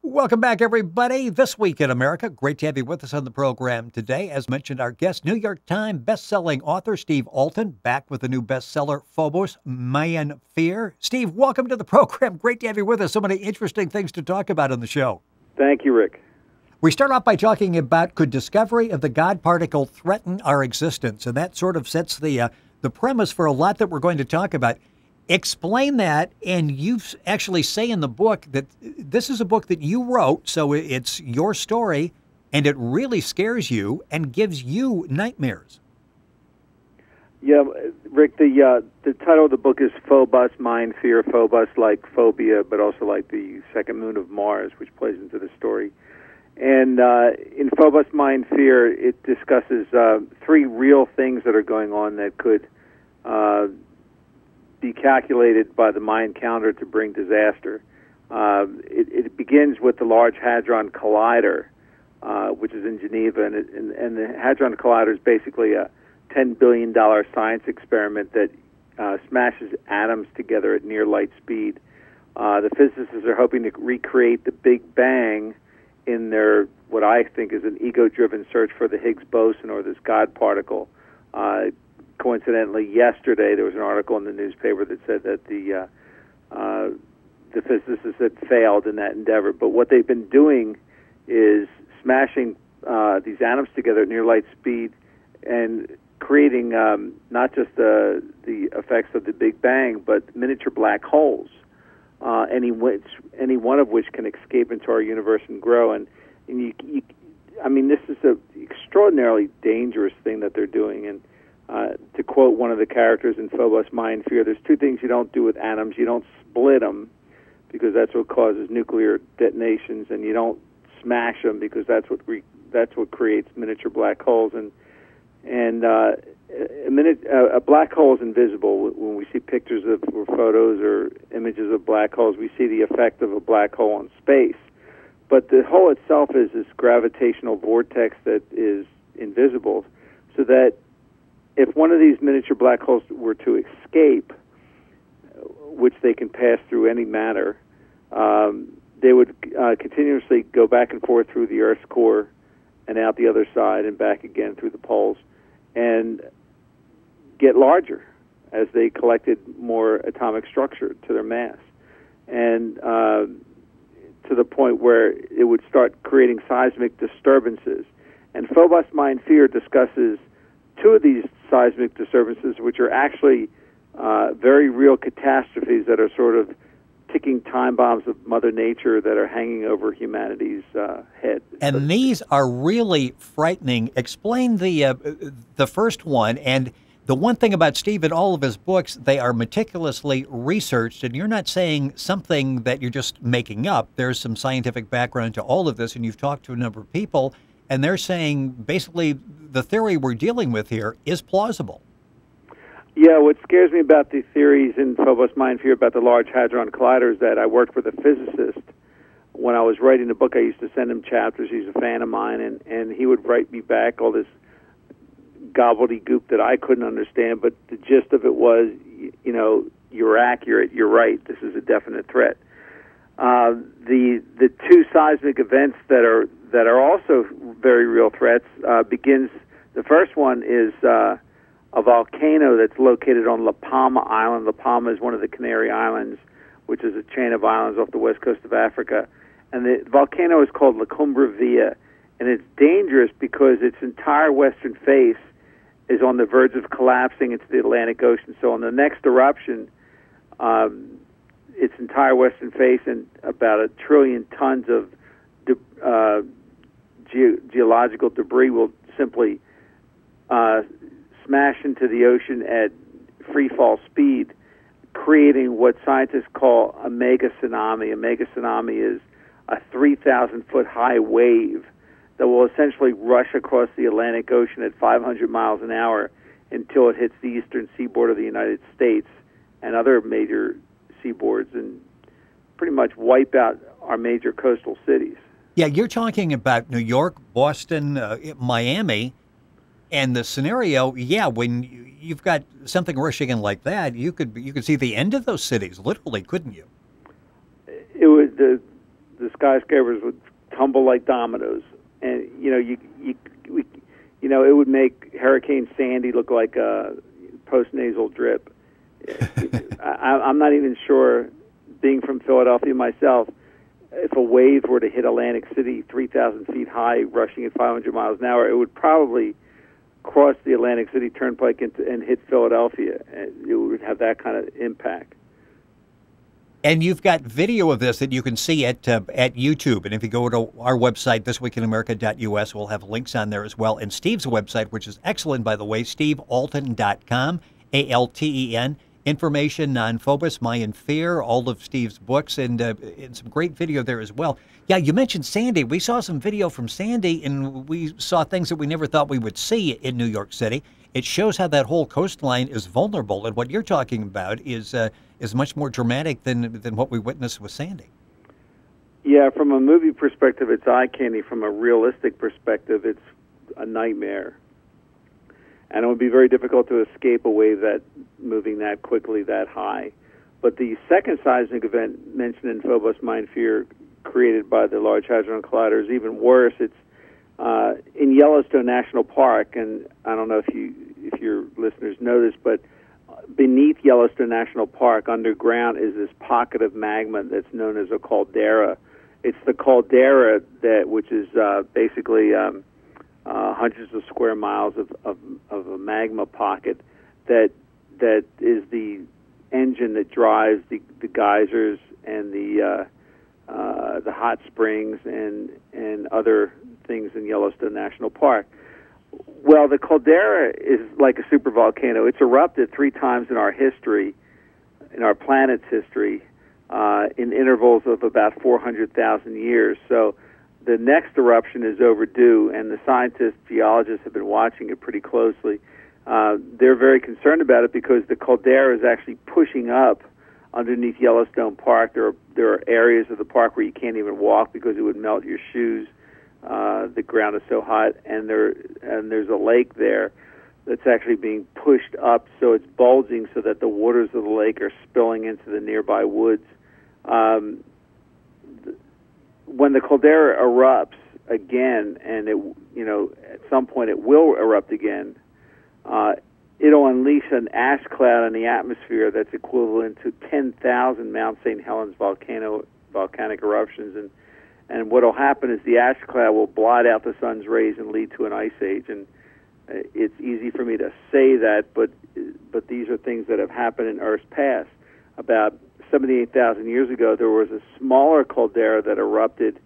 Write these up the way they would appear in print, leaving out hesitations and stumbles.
Welcome back, everybody. This Week in America. Great to have you with us on the program today. As mentioned, our guest, New York Times best-selling author Steve Alten, back with the new bestseller, Phobos, Mayan Fear. Steve, welcome to the program. Great to have you with us. So many interesting things to talk about on the show. Thank you, Rick. We start off by talking about, could discovery of the God particle threaten our existence? And that sort of sets the premise for a lot that we're going to talk about. Explain that, and you actually say in the book that this is a book that you wrote, so it's your story, and it really scares you and gives you nightmares. Yeah, Rick, the title of the book is Phobos, Mayan Fear. Phobos like phobia, but also like the second moon of Mars, which plays into the story. And in Phobos, Mayan Fear, it discusses three real things that are going on that could be calculated by the Mayan calendar to bring disaster. It begins with the Large Hadron Collider, which is in Geneva, and the Hadron Collider is basically a $10 billion science experiment that smashes atoms together at near light speed. The physicists are hoping to recreate the Big Bang in their, what I think is an ego-driven search for the Higgs boson, or this God particle. Coincidentally, yesterday there was an article in the newspaper that said that the physicists had failed in that endeavor. But what they've been doing is smashing these atoms together at near light speed and creating not just the effects of the Big Bang, but miniature black holes, any one of which can escape into our universe and grow. And I mean, this is an extraordinarily dangerous thing that they're doing. And to quote one of the characters in Phobos, Mayan Fear, there's two things you don't do with atoms. You don't split them, because that's what causes nuclear detonations, and you don't smash them, because that's what creates miniature black holes. And a black hole is invisible. When we see pictures of or photos or images of black holes, we see the effect of a black hole in space. But the hole itself is this gravitational vortex that is invisible, so that if one of these miniature black holes were to escape, which they can pass through any matter, they would continuously go back and forth through the Earth's core and out the other side and back again through the poles, and get larger as they collected more atomic structure to their mass, and to the point where it would start creating seismic disturbances. And Phobos, Mayan Fear discusses two of these seismic disturbances, which are actually very real catastrophes that are sort of ticking time bombs of Mother Nature that are hanging over humanity's head. And these are really frightening. Explain the first one. And the one thing about Steve in all of his books, they are meticulously researched, and you're not saying something that you're just making up. There's some scientific background to all of this, and you've talked to a number of people, and they're saying basically the theory we're dealing with here is plausible. Yeah, what scares me about the theories in Phobos, Mayan Fear about the Large Hadron Collider is that I worked with a physicist. When I was writing the book, I used to send him chapters. He's a fan of mine, and he would write me back all this gobbledygook that I couldn't understand, but the gist of it was, you know, you're accurate, you're right, this is a definite threat. The two seismic events that are also very real threats begins. The first one is a volcano that's located on La Palma Island. La Palma is one of the Canary Islands, which is a chain of islands off the west coast of Africa. And the volcano is called La Cumbre Via, and it's dangerous because its entire western face is on the verge of collapsing into the Atlantic Ocean. So on the next eruption, its entire western face and about 1 trillion tons of geological debris will simply smash into the ocean at free fall speed, creating what scientists call a mega tsunami. A mega tsunami is a 3,000-foot high wave that will essentially rush across the Atlantic Ocean at 500 miles an hour until it hits the eastern seaboard of the United States and other major seaboards and pretty much wipe out our major coastal cities. Yeah, you're talking about New York, Boston, Miami, and the scenario, yeah, when you've got something rushing in like that, you could see the end of those cities, literally, couldn't you? It was the skyscrapers would tumble like dominoes, and it would make Hurricane Sandy look like a post-nasal drip. I'm not even sure, being from Philadelphia myself, if a wave were to hit Atlantic City 3,000 feet high, rushing at 500 miles an hour, it would probably cross the Atlantic City Turnpike and hit Philadelphia. It would have that kind of impact. And you've got video of this that you can see at YouTube. And if you go to our website, thisweekinamerica.us, we'll have links on there as well. And Steve's website, which is excellent, by the way, stevealten.com, ALTEN. Information on Phobos, Mayan Fear, all of Steve's books, and some great video there as well. Yeah, you mentioned Sandy. We saw some video from Sandy, and we saw things that we never thought we would see in New York City. It shows how that whole coastline is vulnerable, and what you're talking about is much more dramatic than what we witnessed with Sandy. Yeah, from a movie perspective, it's eye candy. From a realistic perspective, it's a nightmare. And it would be very difficult to escape a wave that moving that quickly, that high. But the second seismic event mentioned in Phobos, Mayan Fear, created by the Large Hadron Collider, is even worse. It's in Yellowstone National Park, and I don't know if your listeners know this, but beneath Yellowstone National Park, underground, is this pocket of magma that's known as a caldera. It's the caldera which is basically hundreds of square miles of a magma pocket that is the engine that drives the geysers and the hot springs and other things in Yellowstone National Park. Well, the caldera is like a supervolcano. It's erupted 3 times in our history, in our planet's history, in intervals of about 400,000 years. So the next eruption is overdue, and the scientists, geologists have been watching it pretty closely. They're very concerned about it because the caldera is actually pushing up underneath Yellowstone Park. There are areas of the park where you can't even walk because it would melt your shoes. The ground is so hot, and there's a lake there that's actually being pushed up, so it's bulging so that the waters of the lake are spilling into the nearby woods. When the caldera erupts again, and at some point it will erupt again, it'll unleash an ash cloud in the atmosphere that's equivalent to 10,000 Mount St. Helens volcanic eruptions, and what will happen is the ash cloud will blot out the sun's rays and lead to an ice age. And it's easy for me to say that, but these are things that have happened in Earth's past. About 78,000 years ago, there was a smaller caldera that erupted,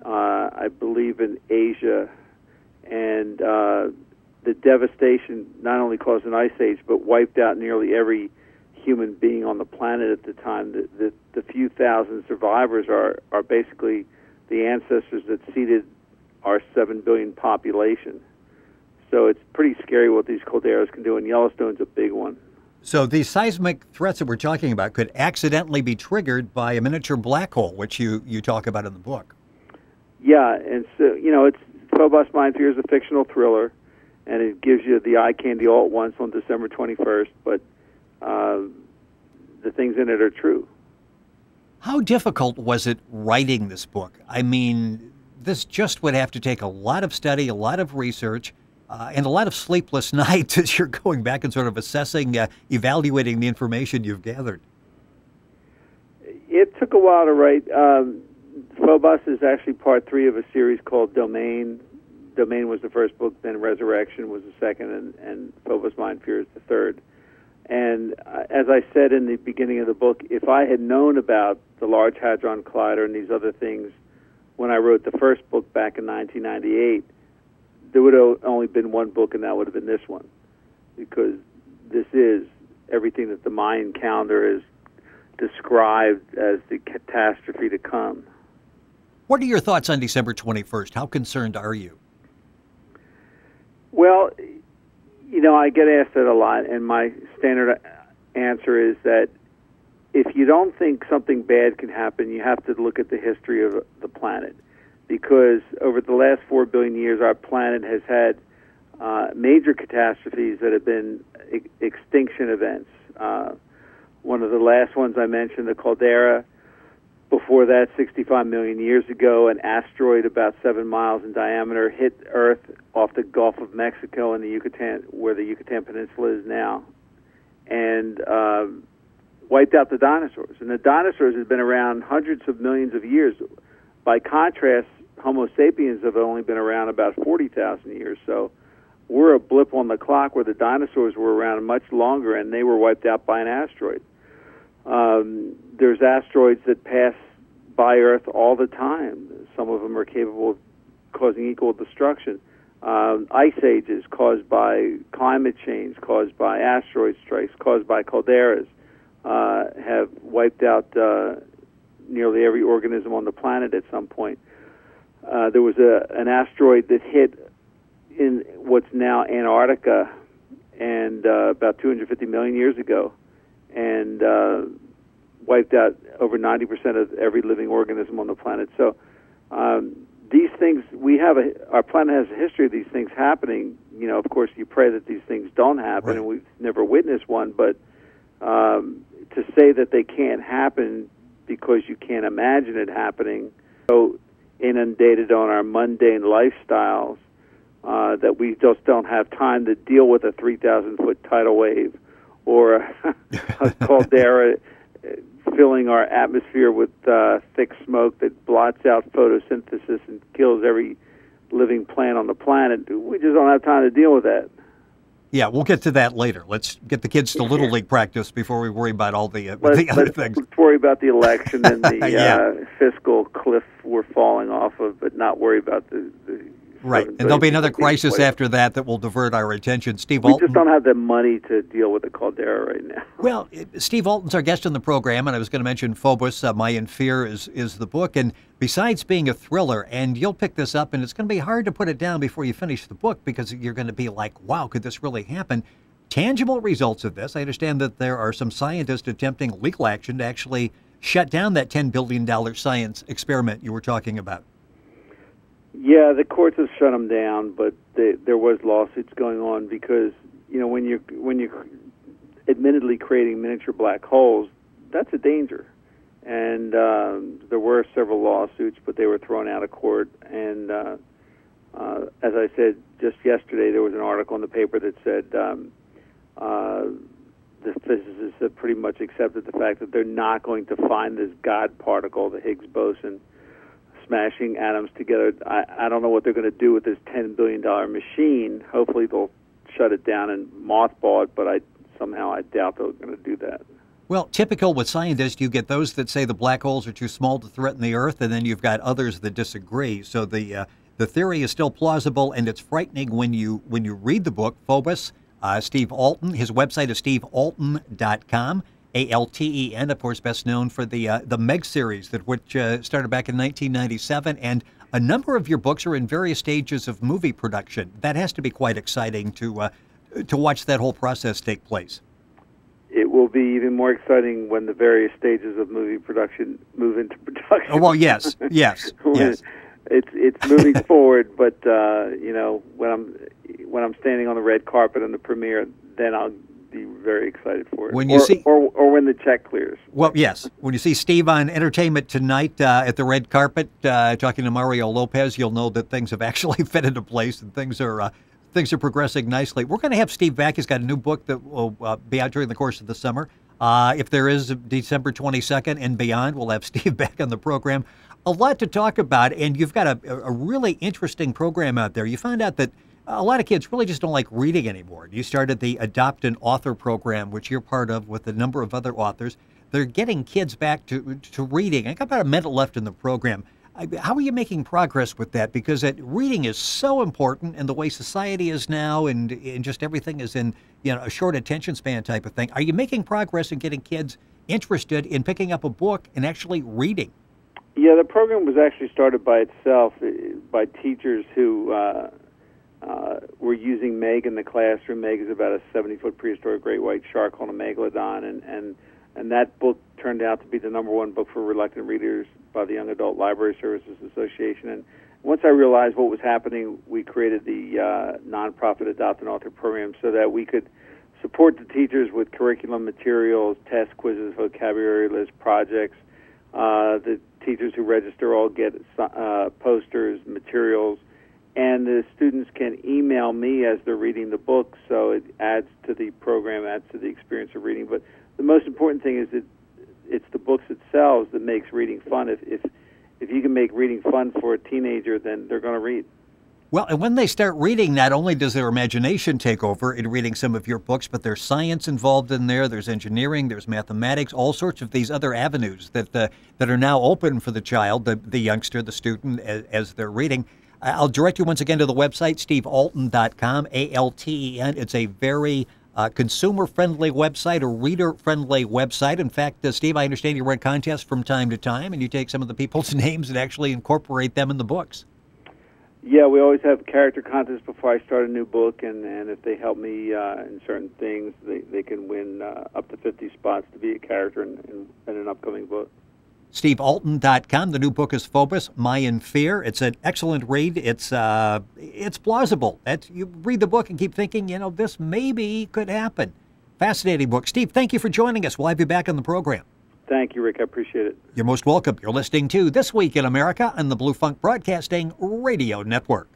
I believe, in Asia, and the devastation not only caused an ice age, but wiped out nearly every human being on the planet at the time. The few thousand survivors are basically the ancestors that seeded our 7 billion population. So it's pretty scary what these calderas can do, and Yellowstone's a big one. So these seismic threats that we're talking about could accidentally be triggered by a miniature black hole, which you talk about in the book. Yeah, and so, it's Phobos, Mayan Fear is a fictional thriller, and it gives you the eye candy all at once on December 21st, but the things in it are true. How difficult was it writing this book? I mean, this just would have to take a lot of study, a lot of research, and a lot of sleepless nights as you're going back and sort of assessing, evaluating the information you've gathered. It took a while to write. Phobos is actually part 3 of a series called Domain. Domain was the first book, then Resurrection was the second, and Phobos, Mayan Fear is the third. And as I said in the beginning of the book, if I had known about the Large Hadron Collider and these other things when I wrote the first book back in 1998, there would have only been one book, and that would have been this one, because this is everything that the Mayan calendar is described as the catastrophe to come. What are your thoughts on December 21st? How concerned are you? Well, I get asked that a lot, and my standard answer is that if you don't think something bad can happen, you have to look at the history of the planet. Because over the last 4 billion years, our planet has had major catastrophes that have been extinction events. One of the last ones I mentioned, the caldera, Before that, 65 million years ago, an asteroid about 7 miles in diameter hit Earth off the Gulf of Mexico in the Yucatan, where the Yucatan Peninsula is now, and wiped out the dinosaurs. And the dinosaurs have been around hundreds of millions of years. By contrast, Homo sapiens have only been around about 40,000 years. So we're a blip on the clock where the dinosaurs were around much longer, and they were wiped out by an asteroid. There's asteroids that pass by Earth all the time. Some of them are capable of causing equal destruction. Ice ages caused by climate change, caused by asteroid strikes, caused by calderas, have wiped out nearly every organism on the planet at some point. There was an asteroid that hit in what's now Antarctica and about 250 million years ago, and wiped out over 90% of every living organism on the planet. So these things, our planet has a history of these things happening. You know, of course, you pray that these things don't happen, right. And we've never witnessed one, but to say that they can't happen because you can't imagine it happening, so inundated on our mundane lifestyles that we just don't have time to deal with a 3,000-foot tidal wave or a caldera filling our atmosphere with thick smoke that blots out photosynthesis and kills every living plant on the planet. We just don't have time to deal with that. Yeah, we'll get to that later. Let's get the kids to Little League practice before we worry about all the other things. Let's worry about the election and the yeah. Fiscal cliff we're falling off of, but not worry about the right. And there'll be another crisis after that will divert our attention. Steve Alten. We just don't have the money to deal with the caldera right now. Well, Steve Alten's our guest on the program, and I was going to mention Phobos, My in Fear is the book. And besides being a thriller, and you'll pick this up, and it's going to be hard to put it down before you finish the book because you're going to be like, wow, could this really happen? Tangible results of this. I understand that there are some scientists attempting legal action to actually shut down that $10 billion science experiment you were talking about. Yeah, the courts have shut them down, but there was lawsuits going on because, you know, when you're admittedly creating miniature black holes, that's a danger. And there were several lawsuits, but they were thrown out of court. And as I said just yesterday, there was an article in the paper that said the physicists have pretty much accepted the fact that they're not going to find this God particle, the Higgs boson, smashing atoms together. I don't know what they're going to do with this $10 billion machine. Hopefully they'll shut it down and mothball it, but I doubt they're going to do that. Well, typical with scientists, you get those that say the black holes are too small to threaten the Earth, and then you've got others that disagree. So the theory is still plausible, and it's frightening when you read the book, Phobos. Steve Alten, his website is stevealten.com. Alten, of course, best known for the Meg series, which started back in 1997, and a number of your books are in various stages of movie production. That has to be quite exciting to watch that whole process take place. It will be even more exciting when the various stages of movie production move into production. Oh, well, yes. Yes. It's moving forward, but you know, when I'm standing on the red carpet in the premiere, then I'll be very excited for it. When you or when the check clears. Well, yes. When you see Steve on Entertainment Tonight at the red carpet talking to Mario Lopez, you'll know that things have actually fit into place and things are progressing nicely. We're going to have Steve back. He's got a new book that will be out during the course of the summer. If there is December 22nd and beyond, we'll have Steve back on the program. A lot to talk about, and you've got a really interesting program out there. You found out that a lot of kids really just don't like reading anymore. You started the Adopt an Author program, which you're part of with a number of other authors. They're getting kids back to reading. I got about a minute left in the program. How are you making progress with that? Because reading is so important in the way society is now, and just everything is in a short attention span type of thing. Are you making progress in getting kids interested in picking up a book and actually reading? Yeah, the program was actually started by itself by teachers who were using Meg in the classroom. Meg is about a 70-foot prehistoric great white shark called a megalodon, and that book turned out to be the #1 book for reluctant readers by the Young Adult Library Services Association. And once I realized what was happening, we created the nonprofit Adopt an Author program so that we could support the teachers with curriculum materials, test quizzes, vocabulary lists, projects, The teachers who register all get posters, materials, and the students can email me as they're reading the book, so it adds to the program, adds to the experience of reading. But the most important thing is that it's the books themselves that makes reading fun. If you can make reading fun for a teenager, then they're going to read. Well, and when they start reading, not only does their imagination take over in reading some of your books, but there's science involved in there, there's engineering, there's mathematics, all sorts of these other avenues that are now open for the child, the youngster, the student, as they're reading. I'll direct you once again to the website, stevealten.com, ALTEN. It's a very consumer-friendly website, a reader-friendly website. In fact, Steve, I understand you run contests from time to time, and you take some of the people's names and actually incorporate them in the books. Yeah, we always have character contests before I start a new book, and if they help me in certain things, they can win up to 50 spots to be a character in an upcoming book. SteveAlten.com. The new book is Phobos, My in Fear. It's an excellent read. It's plausible. You read the book and keep thinking, this maybe could happen. Fascinating book. Steve, thank you for joining us. We'll have you back on the program. Thank you, Rick. I appreciate it. You're most welcome. You're listening to This Week in America on the Blue Funk Broadcasting Radio Network.